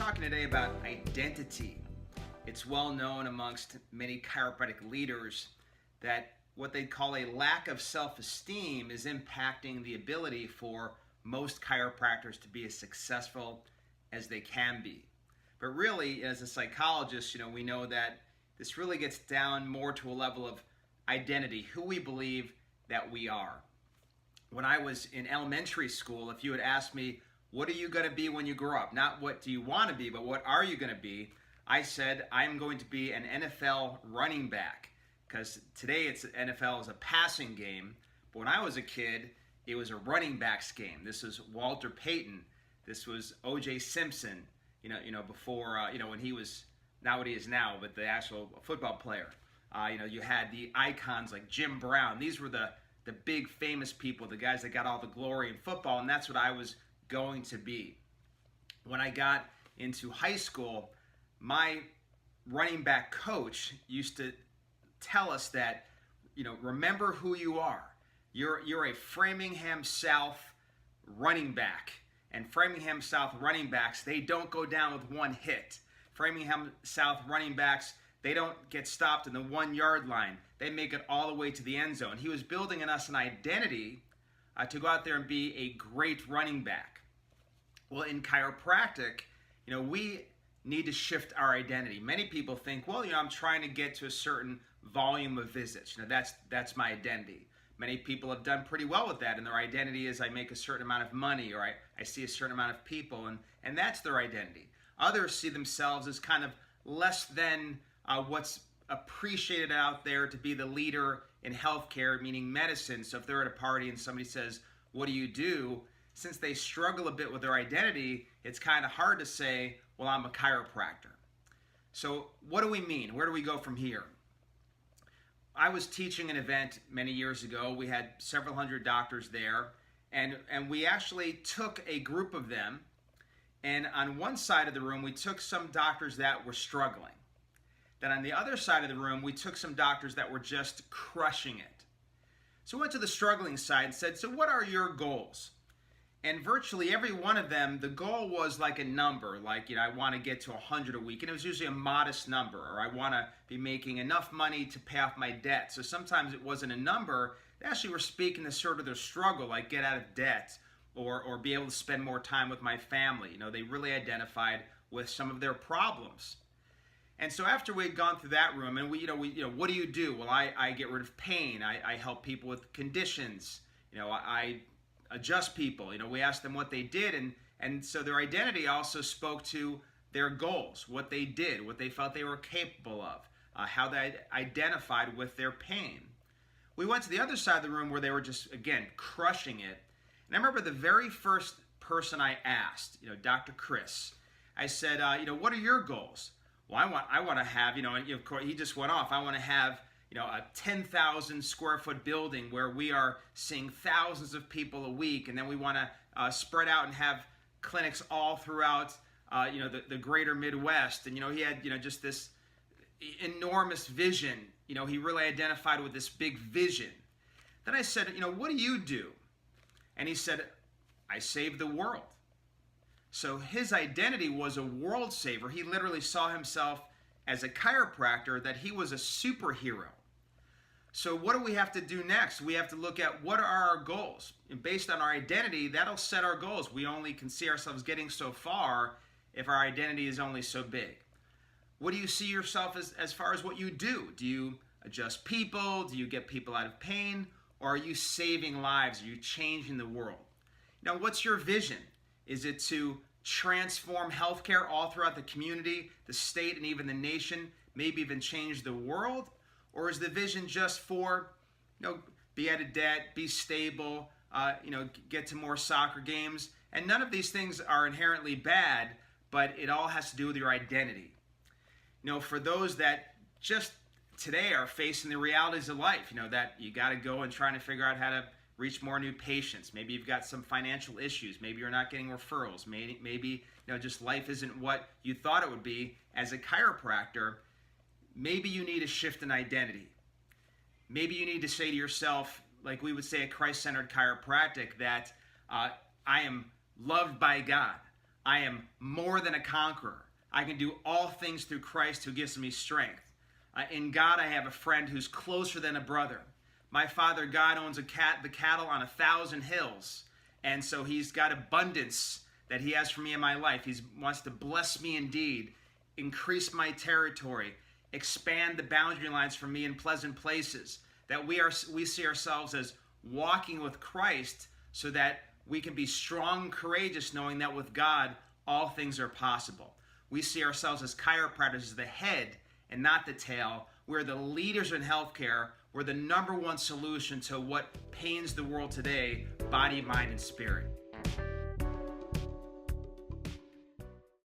talking today about identity. It's well known amongst many chiropractic leaders that what they call a lack of self-esteem is impacting the ability for most chiropractors to be as successful as they can be. But really, as a psychologist, we know that this really gets down more to a level of identity, who we believe that we are. When I was in elementary school, if you had asked me, what are you going to be when you grow up? Not what do you want to be, but what are you going to be? I said, I'm going to be an NFL running back, because today NFL is a passing game, but when I was a kid, it was a running backs game. This was Walter Payton. This was O.J. Simpson, before, when he was, not what he is now, but the actual football player. You had the icons like Jim Brown. These were the big famous people, the guys that got all the glory in football, and that's what I was going to be. When I got into high school, my running back coach used to tell us that, remember who you are. You're a Framingham South running back. And Framingham South running backs, they don't go down with one hit. Framingham South running backs, they don't get stopped in the 1 yard line. They make it all the way to the end zone. He was building in us an identity to go out there and be a great running back. Well, in chiropractic, we need to shift our identity. Many people think, well, I'm trying to get to a certain volume of visits. That's my identity. Many people have done pretty well with that, and their identity is I make a certain amount of money, or I see a certain amount of people, and that's their identity. Others see themselves as kind of less than what's appreciated out there to be the leader in healthcare, meaning medicine. So if they're at a party and somebody says, what do you do? Since they struggle a bit with their identity, it's kind of hard to say, well, I'm a chiropractor. So what do we mean? Where do we go from here? I was teaching an event many years ago. We had several hundred doctors there, and we actually took a group of them, and on one side of the room, we took some doctors that were struggling. Then on the other side of the room, we took some doctors that were just crushing it. So we went to the struggling side and said, so what are your goals? And virtually every one of them, the goal was like a number, like, I want to get to 100 a week. And it was usually a modest number, or I want to be making enough money to pay off my debt. So sometimes it wasn't a number. They actually were speaking to sort of their struggle, like get out of debt or be able to spend more time with my family. They really identified with some of their problems. And so after we had gone through that room, and we what do you do? Well, I get rid of pain. I help people with conditions. I adjust people. We asked them what they did, and so their identity also spoke to their goals, what they did, what they felt they were capable of, how they identified with their pain. We went to the other side of the room where they were just, again, crushing it. And I remember the very first person I asked, Dr. Chris, I said, what are your goals? Well, I want to have, and of course he just went off. I want to have, a 10,000 square foot building where we are seeing thousands of people a week, and then we want to spread out and have clinics all throughout, the greater Midwest. And he had, just this enormous vision. He really identified with this big vision. Then I said, what do you do? And he said, I save the world. So his identity was a world saver. He literally saw himself as a chiropractor, that he was a superhero. So what do we have to do next? We have to look at what are our goals. And based on our identity, that'll set our goals. We only can see ourselves getting so far if our identity is only so big. What do you see yourself as far as what you do? Do you adjust people? Do you get people out of pain? Or are you saving lives? Are you changing the world? Now, what's your vision? Is it to transform healthcare all throughout the community, the state, and even the nation, maybe even change the world? Or is the vision just for, be out of debt, be stable, get to more soccer games? And none of these things are inherently bad, but it all has to do with your identity. For those that just today are facing the realities of life, that you got to go and trying to figure out how to reach more new patients. Maybe you've got some financial issues. Maybe you're not getting referrals. Maybe just life isn't what you thought it would be. As a chiropractor, maybe you need a shift in identity. Maybe you need to say to yourself, like we would say at Christ-centered chiropractic, that I am loved by God. I am more than a conqueror. I can do all things through Christ who gives me strength. In God, I have a friend who's closer than a brother. My Father God owns the cattle on 1,000 hills. And so he's got abundance that he has for me in my life. He wants to bless me indeed, increase my territory, expand the boundary lines for me in pleasant places. That we see ourselves as walking with Christ so that we can be strong and courageous, knowing that with God, all things are possible. We see ourselves as chiropractors, as the head and not the tail. We're the leaders in healthcare. We're the #1 solution to what pains the world today, body, mind, and spirit.